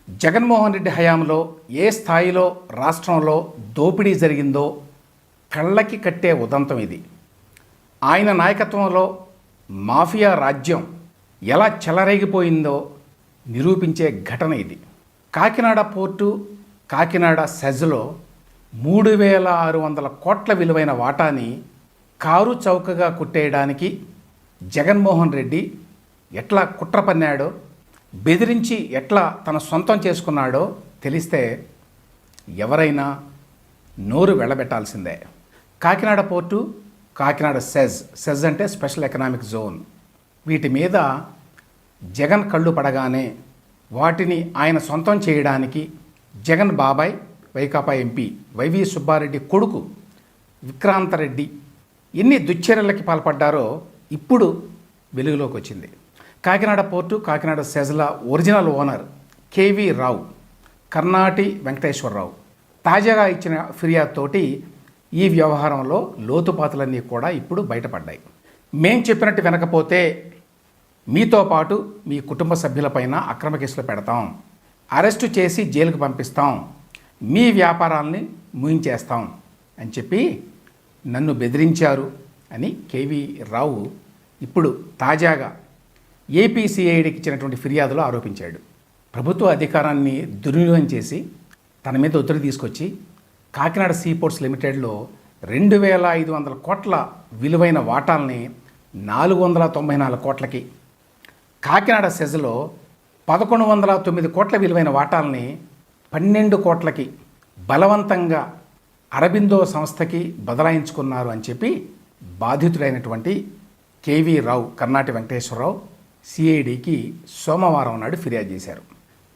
జగన్మోహన్ రెడ్డి హయాంలో ఏ స్థాయిలో రాష్ట్రంలో దోపిడీ జరిగిందో కళ్ళకి కట్టే ఉదంతం ఇది. ఆయన నాయకత్వంలో మాఫియా రాజ్యం ఎలా చెలరేగిపోయిందో నిరూపించే ఘటన ఇది. కాకినాడ పోర్టు, కాకినాడ సెజ్లో 3600 కోట్ల విలువైన వాటాని కారు చౌకగా కొట్టేయడానికి జగన్మోహన్ రెడ్డి ఎట్లా కుట్ర పన్నాడో, బెదిరించి ఎట్లా తన సొంతం చేసుకున్నాడో తెలిస్తే ఎవరైనా నోరు వెళ్ళబెట్టాల్సిందే. కాకినాడ పోర్టు, కాకినాడ సెజ్ అంటే స్పెషల్ ఎకనామిక్ జోన్, వీటి మీద జగన్ కళ్ళు పడగానే వాటిని ఆయన సొంతం చేయడానికి జగన్ బాబాయ్ వైకాపా ఎంపీ వైవి సుబ్బారెడ్డి కొడుకు విక్రాంతరెడ్డి ఎన్ని దుశ్చర్యలకి పాల్పడ్డారో ఇప్పుడు వెలుగులోకి వచ్చింది. కాకినాడ పోర్టు, కాకినాడ సెజ్ల ఒరిజినల్ ఓనర్ కేవీ రావు, కర్ణాటి వెంకటేశ్వరరావు తాజాగా ఇచ్చిన ఫిర్యాదుతోటి ఈ వ్యవహారంలో లోతుపాతులన్నీ కూడా ఇప్పుడు బయటపడ్డాయి. మేం చెప్పినట్టు వినకపోతే మీతో పాటు మీ కుటుంబ సభ్యులపైన అక్రమ కేసులు పెడతాం, అరెస్టు చేసి జైలుకు పంపిస్తాం, మీ వ్యాపారాలని ముయించేస్తాం అని చెప్పి నన్ను బెదిరించారు అని కేవీ రావు ఇప్పుడు తాజాగా ఏపీసీఐడికి ఇచ్చినటువంటి ఫిర్యాదులో ఆరోపించాడు. ప్రభుత్వ అధికారాన్ని దుర్వినియోగం చేసి తన మీద ఒత్తిడి తీసుకొచ్చి కాకినాడ సీపోర్ట్స్ లిమిటెడ్లో 2500 కోట్ల విలువైన వాటాల్ని 494 కోట్లకి, కాకినాడ సెజ్లో 1109 కోట్ల విలువైన వాటాల్ని 12 కోట్లకి బలవంతంగా అరబిందో సంస్థకి బదలాయించుకున్నారు అని చెప్పి బాధితుడైనటువంటి కేవీ రావు, కర్ణాటి వెంకటేశ్వరరావు సిఐడికి సోమవారం నాడు ఫిర్యాదు చేశారు.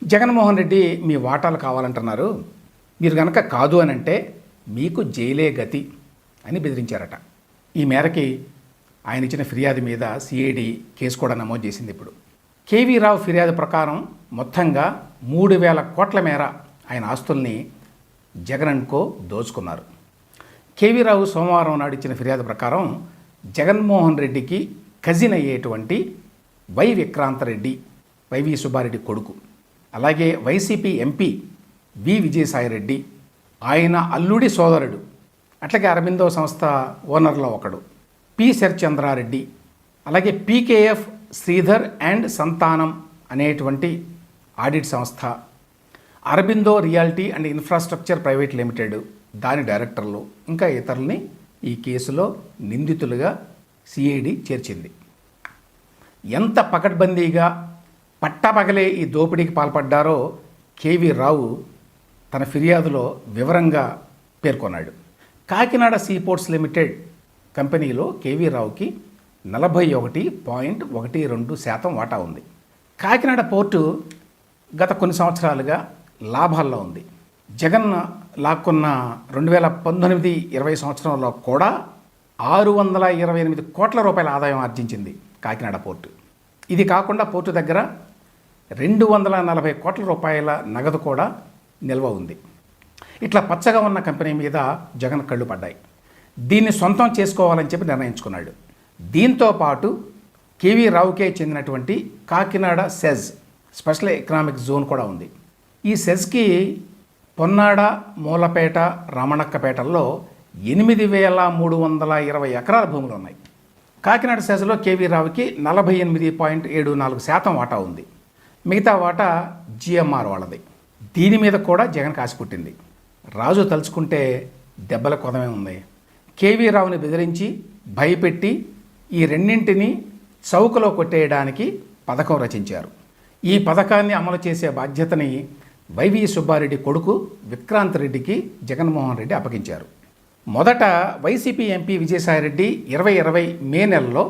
జగన్మోహన్ రెడ్డి మీ వాటాలు కావాలంటున్నారు, మీరు కనుక కాదు అని అంటే మీకు జైలే గతి అని బెదిరించారట. ఈ మేరకి ఆయన ఇచ్చిన ఫిర్యాదు మీద సిఐడి కేసు కూడా నమోదు చేసింది. ఇప్పుడు కేవీ రావు ఫిర్యాదు ప్రకారం మొత్తంగా 3000 కోట్ల మేర ఆయన ఆస్తుల్ని జగన్ అండ్ కో దోచుకున్నారు. కేవీ రావు సోమవారం నాడు ఇచ్చిన ఫిర్యాదు ప్రకారం జగన్మోహన్ రెడ్డికి కజిన్ అయ్యేటువంటి వై విక్రాంతరెడ్డి, వైవి సుబ్బారెడ్డి కొడుకు, అలాగే వైసీపీ ఎంపీ వి విజయసాయిరెడ్డి, ఆయన అల్లుడి సోదరుడు, అట్లాగే అరబిందో సంస్థ ఓనర్లో ఒకడు పి శరచంద్రారెడ్డి, అలాగే పీకేఎఫ్ శ్రీధర్ అండ్ సంతానం అనేటువంటి ఆడిట్ సంస్థ, Aurobindo reality and infrastructure private limited దాని డైరెక్టర్లు, ఇంకా ఇతరుల్ని ఈ కేసులో నిందితులుగా సిఐడి చేర్చింది. ఎంత పకడ్బందీగా పట్టపగలే ఈ దోపిడీకి పాల్పడ్డారో కేవీ రావు తన ఫిర్యాదులో వివరంగా పేర్కొన్నాడు. కాకినాడ సీపోర్ట్స్ లిమిటెడ్ కంపెనీలో కేవీ రావుకి 41.12% వాటా ఉంది. కాకినాడ పోర్టు గత కొన్ని సంవత్సరాలుగా లాభాల్లో ఉంది. జగన్ లాక్కున్న 2019-20 సంవత్సరంలో కూడా 628 కోట్ల రూపాయల ఆదాయం ఆర్జించింది కాకినాడ పోర్టు. ఇది కాకుండా పోర్టు దగ్గర 240 కోట్ల రూపాయల నగదు కూడా నిల్వ ఉంది. ఇట్లా పచ్చగా ఉన్న కంపెనీ మీద జగన్ కళ్ళు పడ్డాయి. దీన్ని సొంతం చేసుకోవాలని చెప్పి నిర్ణయించుకున్నాడు. దీంతో పాటు కేవీ రావుకే చెందినటువంటి Kakinada SEZ special economic zone కూడా ఉంది. ఈ సెజ్కి పొన్నాడ, మూలపేట, రామణక్కపేటల్లో 8320 ఎకరాల భూములు ఉన్నాయి. కాకినాడ సెజ్లో కేవీ రావుకి 48.74% వాటా ఉంది. మిగతా వాటా జిఎంఆర్ వాళ్ళది. దీని మీద కూడా జగన్ కాసి పుట్టింది. రాజు తలుచుకుంటే దెబ్బల కొదమే ఉంది. కేవీ రావుని బెదిరించి భయపెట్టి ఈ రెండింటిని చౌకలో కొట్టేయడానికి పథకం రచించారు. ఈ పథకాన్ని అమలు చేసే బాధ్యతని వైవి సుబ్బారెడ్డి కొడుకు విక్రాంత్ రెడ్డికి జగన్మోహన్ రెడ్డి అప్పగించారు. మొదట వైసీపీ ఎంపీ విజయసాయిరెడ్డి 2020 మే నెలలో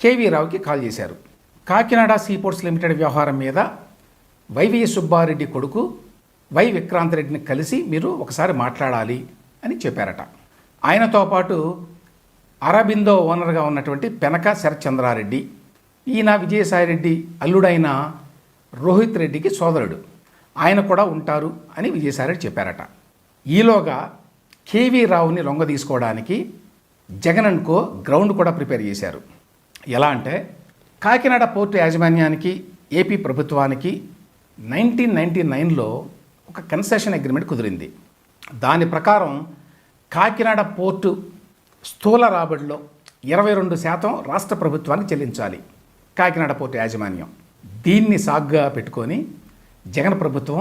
కేవీ రావుకి కాల్ చేశారు. కాకినాడ సీపోర్ట్స్ లిమిటెడ్ వ్యవహారం మీద వైవి సుబ్బారెడ్డి కొడుకు వై విక్రాంత్ రెడ్డిని కలిసి మీరు ఒకసారి మాట్లాడాలి అని చెప్పారట. ఆయనతో పాటు అరబిందో ఓనర్గా ఉన్నటువంటి పెనక శరచంద్రారెడ్డి, ఈయన విజయసాయిరెడ్డి అల్లుడైన రోహిత్ రెడ్డికి సోదరుడు, ఆయన కూడా ఉంటారు అని విజయసాయిరెడ్డి చెప్పారట. ఈలోగా కేవీ రావుని లొంగ తీసుకోవడానికి జగన్ అండ్ కో గ్రౌండ్ కూడా ప్రిపేర్ చేశారు. ఎలా అంటే కాకినాడ పోర్టు యాజమాన్యానికి, ఏపీ ప్రభుత్వానికి 1999లో ఒక కన్సెషన్ అగ్రిమెంట్ కుదిరింది. దాని ప్రకారం కాకినాడ పోర్టు స్థూల రాబడిలో 22% రాష్ట్ర ప్రభుత్వానికి చెల్లించాలి కాకినాడ పోర్టు యాజమాన్యం. దీన్ని సాగ్గా పెట్టుకొని జగన్ ప్రభుత్వం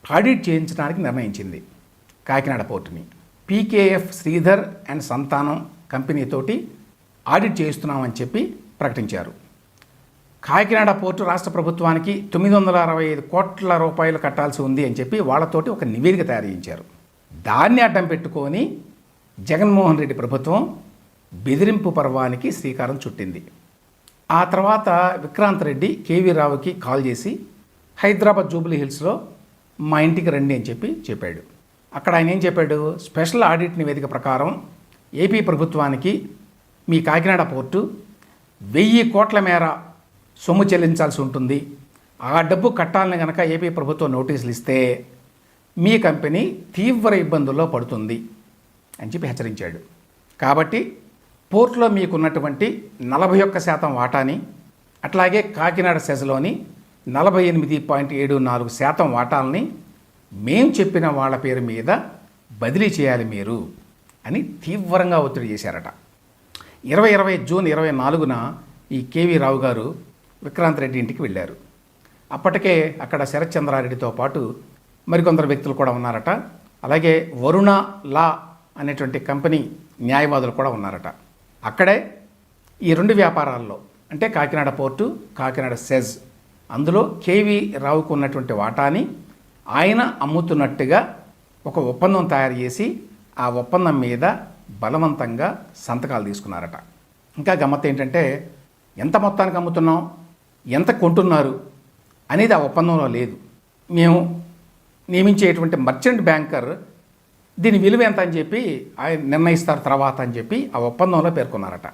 ఆడిట్ చేయించడానికి నిర్ణయించింది కాకినాడ పోర్టుని. పీకేఎఫ్ శ్రీధర్ అండ్ సంతానం కంపెనీతోటి ఆడిట్ చేయిస్తున్నామని చెప్పి ప్రకటించారు. కాకినాడ పోర్టు రాష్ట్ర ప్రభుత్వానికి 965 కోట్ల రూపాయలు కట్టాల్సి ఉంది అని చెప్పి వాళ్ళతోటి ఒక నివేదిక తయారు చేయించారు. దాన్ని అడ్డం పెట్టుకొని జగన్మోహన్ రెడ్డి ప్రభుత్వం బెదిరింపు పర్వానికి శ్రీకారం చుట్టింది. ఆ తర్వాత విక్రాంత్ రెడ్డి కేవీ రావుకి కాల్ చేసి హైదరాబాద్ జూబ్లీ హిల్స్లో మా ఇంటికి రండి అని చెప్పాడు. అక్కడ ఆయన ఏం చెప్పాడు, స్పెషల్ ఆడిట్ నివేదిక ప్రకారం ఏపీ ప్రభుత్వానికి మీ కాకినాడ పోర్టు 1000 కోట్ల మేర సొమ్ము చెల్లించాల్సి ఉంటుంది. ఆ డబ్బు కట్టాలని కనుక ఏపీ ప్రభుత్వం నోటీసులు ఇస్తే మీ కంపెనీ తీవ్ర ఇబ్బందుల్లో పడుతుంది అని చెప్పి హెచ్చరించాడు. కాబట్టి పోర్టులో మీకున్నటువంటి 41% వాటాని, అట్లాగే కాకినాడ సెజ్లోని 48.74% వాటాలని మేం చెప్పిన వాళ్ళ పేరు మీద బదిలీ చేయాలి మీరు అని తీవ్రంగా ఒత్తిడి చేశారట. 2020 జూన్ 24న ఈ కేవీ రావు గారు విక్రాంత్ రెడ్డి ఇంటికి వెళ్ళారు. అప్పటికే అక్కడ శరత్ చంద్రారెడ్డితో పాటు మరికొందరు వ్యక్తులు కూడా ఉన్నారట. అలాగే వరుణ లా అనేటువంటి కంపెనీ న్యాయవాదులు కూడా ఉన్నారట. అక్కడే ఈ 2 వ్యాపారాల్లో అంటే కాకినాడ పోర్టు, కాకినాడ సెజ్, అందులో కేవీ రావుకు ఉన్నటువంటి వాటాని ఆయన అమ్ముతున్నట్టుగా ఒక ఒప్పందం తయారు చేసి ఆ ఒప్పందం మీద బలవంతంగా సంతకాలు తీసుకున్నారట. ఇంకా గమ్మత్తు ఏంటంటే ఎంత మొత్తానికి అమ్ముతున్నాం, ఎంత కొంటున్నారు అనేది ఆ ఒప్పందంలో లేదు. మేము నియమించేటువంటి మర్చెంట్ బ్యాంకర్ దీని విలువ ఎంత అని చెప్పి ఆయన నిర్ణయిస్తారు తర్వాత అని చెప్పి ఆ ఒప్పందంలో పేర్కొన్నారట.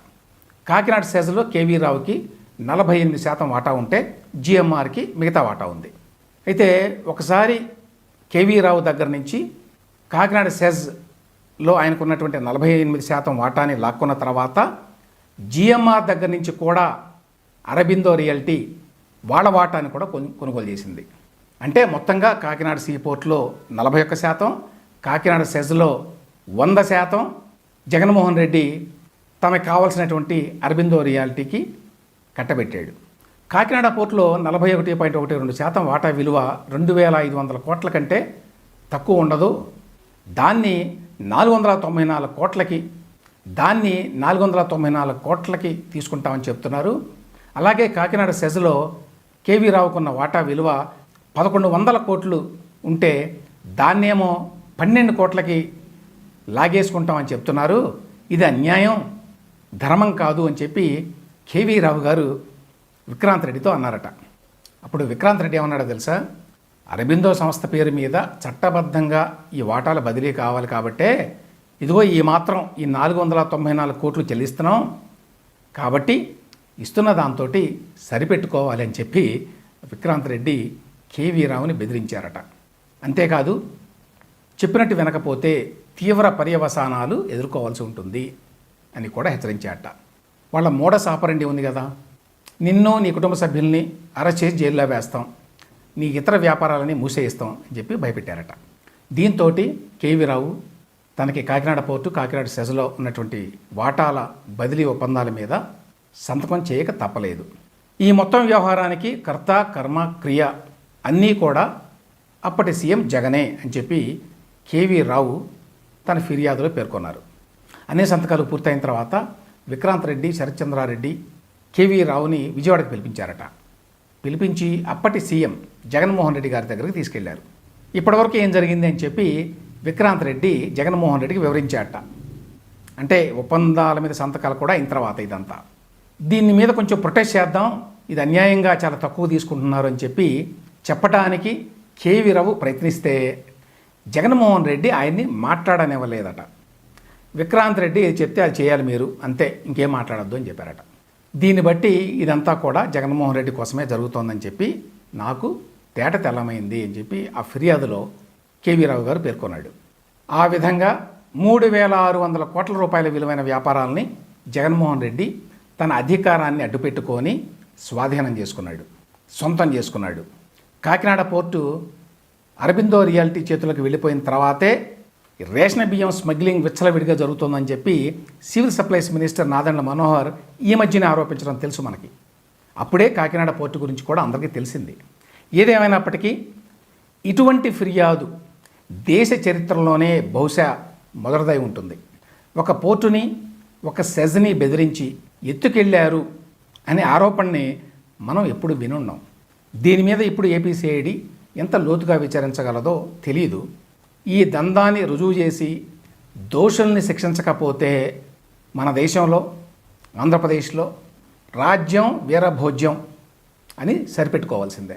కాకినాడ సెజ్లో కేవీ రావుకి 48% వాటా ఉంటే జిఎంఆర్కి మిగతా వాటా ఉంది. అయితే ఒకసారి కేవీ రావు దగ్గర నుంచి కాకినాడ సెజ్లో ఆయనకున్నటువంటి 48% వాటాని లాక్కున్న తర్వాత జిఎంఆర్ దగ్గర నుంచి కూడా అరబిందో రియల్టీ వాళ్ళ వాటాని కూడా కొనుగోలు చేసింది. అంటే మొత్తంగా కాకినాడ సీపోర్ట్లో 41%, కాకినాడ సెజ్లో 100% జగన్మోహన్ రెడ్డి తమకు కావాల్సినటువంటి అరబిందో రియాలిటీకి కట్టబెట్టాడు. కాకినాడ పోర్టులో 41.12% వాటా విలువ 2500 కోట్ల కంటే తక్కువ ఉండదు. దాన్ని 494 కోట్లకి దాన్ని 494 కోట్లకి తీసుకుంటామని చెప్తున్నారు. అలాగే కాకినాడ సెజ్లో కేవీ రావుకున్న వాటా విలువ 1100 కోట్లు ఉంటే దాన్నేమో 12 కోట్లకి లాగేసుకుంటామని చెప్తున్నారు. ఇది అన్యాయం, ధర్మం కాదు అని చెప్పి కేవీ రావు గారు విక్రాంత్ రెడ్డితో అన్నారట. అప్పుడు విక్రాంత్ రెడ్డి ఏమన్నాడో తెలుసా, అరబిందో సంస్థ పేరు మీద చట్టబద్ధంగా ఈ వాటాల బదిలీ కావాలి కాబట్టే ఇదిగో ఈ మాత్రం ఈ 494 కోట్లు చెల్లిస్తున్నాం కాబట్టి ఇస్తున్న దాంతో సరిపెట్టుకోవాలి అని చెప్పి విక్రాంత్ రెడ్డి కేవీ రావుని బెదిరించారట. అంతేకాదు చెప్పినట్టు వినకపోతే తీవ్ర పర్యవసానాలు ఎదుర్కోవాల్సి ఉంటుంది అని కూడా హెచ్చరించారట. వాళ్ళ మోడస్ ఆపరండి ఉంది కదా, నిన్ను నీ కుటుంబ సభ్యుల్ని అరెస్ట్ చేసి జైల్లో వేస్తాం, నీ ఇతర వ్యాపారాలని మూసేయిస్తాం అని చెప్పి భయపెట్టారట. దీంతో కేవీ రావు తనకి కాకినాడ పోర్టు, కాకినాడ సెజ్లో ఉన్నటువంటి వాటాల బదిలీ ఒప్పందాల మీద సంతకం చేయక తప్పలేదు. ఈ మొత్తం వ్యవహారానికి కర్త కర్మ క్రియ అన్నీ కూడా అప్పటి సీఎం జగనే అని చెప్పి కేవీ రావు తన ఫిర్యాదులో పేర్కొన్నారు. అన్ని సంతకాలు పూర్తయిన తర్వాత విక్రాంత్ రెడ్డి, శరత్ చంద్రారెడ్డి కేవీ రావుని విజయవాడకు పిలిపించారట. పిలిపించి అప్పటి సీఎం జగన్మోహన్ రెడ్డి గారి దగ్గరికి తీసుకెళ్లారు. ఇప్పటివరకు ఏం జరిగింది అని చెప్పి విక్రాంత్ రెడ్డి జగన్మోహన్ రెడ్డికి వివరించారట. అంటే ఒప్పందాల మీద సంతకాలు కూడా అయిన తర్వాత ఇదంతా దీని మీద కొంచెం ప్రొటెస్ట్ చేద్దాం, ఇది అన్యాయంగా చాలా తక్కువ తీసుకుంటున్నారు అని చెప్పి చెప్పడానికి కేవీ రావు ప్రయత్నిస్తే జగన్మోహన్ రెడ్డి ఆయన్ని మాట్లాడనివ్వలేదట. విక్రాంత్ రెడ్డి చెప్తే అది చేయాలి మీరు, అంతే, ఇంకేం మాట్లాడొద్దు అని చెప్పారట. దీన్ని బట్టి ఇదంతా కూడా జగన్మోహన్ రెడ్డి కోసమే జరుగుతోందని చెప్పి నాకు తేట తెల్లమైంది అని చెప్పి ఆ ఫిర్యాదులో కేవీ రావు గారు పేర్కొన్నాడు. ఆ విధంగా 3600 కోట్ల రూపాయల విలువైన వ్యాపారాలని జగన్మోహన్ రెడ్డి తన అధికారాన్ని అడ్డుపెట్టుకొని స్వాధీనం చేసుకున్నాడు, సొంతం చేసుకున్నాడు. కాకినాడ పోర్టు అరబిందో రియాలిటీ చేతులకు వెళ్ళిపోయిన తర్వాతే రేషన్ బియ్యం స్మగ్లింగ్ విచ్చలవిడిగా జరుగుతుందని చెప్పి civil supplies minister Nadendla Manohar ఈ మధ్యనే ఆరోపించడం తెలుసు మనకి. అప్పుడే కాకినాడ పోర్టు గురించి కూడా అందరికీ తెలిసింది. ఏదేమైనప్పటికీ ఇటువంటి ఫిర్యాదు దేశ చరిత్రలోనే బహుశా మొదటిదై ఉంటుంది. ఒక పోర్టుని ఒక సెజ్ని బెదిరించి ఎత్తుకెళ్ళారు అనే ఆరోపణని మనం ఎప్పుడు వినున్నాం. దీని మీద ఇప్పుడు ఏపీసీఐడి ఎంత లోతుగా విచారించగలదో తెలియదు. ఈ దందాన్ని రుజువు చేసి దోషుల్ని శిక్షించకపోతే మన దేశంలో ఆంధ్రప్రదేశ్లో రాజ్యం వీరభోజ్యం అని సరిపెట్టుకోవాల్సిందే.